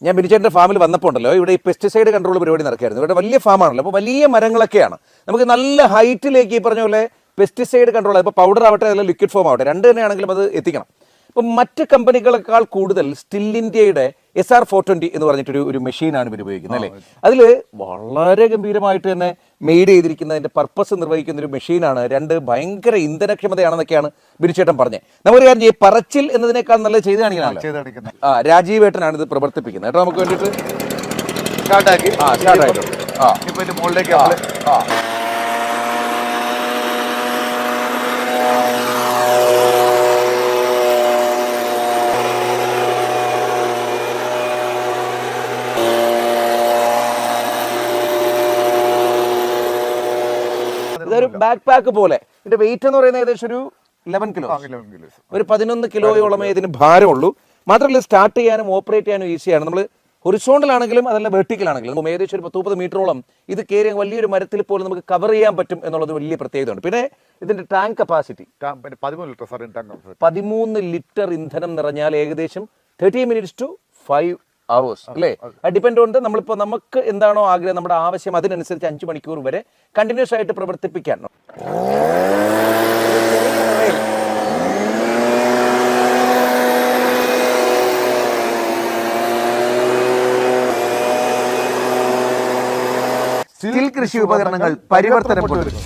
ഞാൻ ബിനിച്ചേട്ടൻ്റെ ഫാമിൽ വന്നപ്പോൾ ഉണ്ടല്ലോ, ഇവിടെ ഈ പെസ്റ്റിസൈഡ് കൺട്രോൾ പരിപാടി നടക്കുകയായിരുന്നു. ഇവിടെ വലിയ ഫാമാണല്ലോ, അപ്പോൾ വലിയ മരങ്ങളൊക്കെയാണ്. നമുക്ക് നല്ല ഹൈറ്റിലേക്ക് ഈ പറഞ്ഞ പോലെ പെസ്റ്റിസൈഡ് കൺട്രോൾ, ഇപ്പോൾ പൗഡർ ആവട്ടെ അല്ലെങ്കിൽ ലിക്വിഡ് ഫോം ആവട്ടെ, രണ്ട് തന്നെയാണെങ്കിലും അത് എത്തിക്കണം. ഇപ്പം മറ്റ് കമ്പനികളെക്കാൾ കൂടുതൽ സ്റ്റിൽ ഇന്ത്യയുടെ SR420 എന്ന് പറഞ്ഞിട്ടൊരു മെഷീനാണ് ഇവർ ഉപയോഗിക്കുന്നത് അല്ലേ. അതിൽ വളരെ ഗംഭീരമായിട്ട് തന്നെ മെയ്ഡ് ചെയ്തിരിക്കുന്നതിൻ്റെ പർപ്പസ് നിർവഹിക്കുന്ന ഒരു മെഷീനാണ്. രണ്ട് ഭയങ്കര ഇന്ധനക്ഷമതയാണെന്നൊക്കെയാണ് ബിനുചേട്ടൻ പറഞ്ഞത്. നമുക്കൊരു കാര്യം ചെയ്യും, പറച്ചിൽ എന്നതിനേക്കാൾ നല്ലത് ചെയ്ത് കാണിക്കാനാണ്. രാജീവ് ഏട്ടനാണ് ഇത് പ്രവർത്തിപ്പിക്കുന്നത് കേട്ടോ. നമുക്ക് വേണ്ടിയിട്ട് സ്റ്റാർട്ടാക്കി സ്റ്റാർട്ടായിട്ടുണ്ട്. ഇപ്പൊ ഇതിന്റെ മുകളിലേക്ക് ഇതൊരു ബാക്ക് പാക്ക് പോലെ. ഇതിന്റെ വെയിറ്റ് എന്ന് പറയുന്നത് ഏകദേശം ഒരു 11 കിലോ, ഒരു 11 കിലോയോളമേ ഇതിന് ഭാരമുള്ളൂ. മാത്രമല്ല സ്റ്റാർട്ട് ചെയ്യാനും ഓപ്പറേറ്റ് ചെയ്യാനും ഈസിയാണ്. നമ്മൾ ഹൊറിസോണ്ടൽ ആണെങ്കിലും അതല്ല വെർട്ടിക്കൽ ആണെങ്കിലും ഏകദേശം ഒരു 30 മീറ്ററോളം ഇത് കയറിയ വലിയൊരു മരത്തിൽ പോലും നമുക്ക് കവർ ചെയ്യാൻ പറ്റും എന്നുള്ളത് വലിയ പ്രത്യേകതയാണ്. പിന്നെ ഇതിന്റെ ടാങ്ക് കപ്പാസിറ്റി 13 ലിറ്റർ ഇന്ധനം നിറഞ്ഞാൽ ഏകദേശം 30 minutes to 5 hours അല്ലേ. ഡിപ്പെൻഡ് ഉണ്ട് നമ്മളിപ്പോൾ നമുക്ക് എന്താണോ ആഗ്രഹം, നമ്മുടെ ആവശ്യം, അതിനനുസരിച്ച് 5 മണിക്കൂർ വരെ കണ്ടിന്യൂസ് ആയിട്ട് പ്രവർത്തിപ്പിക്കാൻ. സ്റ്റിൽ കൃഷി ഉപകരണങ്ങൾ പരിവർത്തനം കൊണ്ടുവരുന്നു.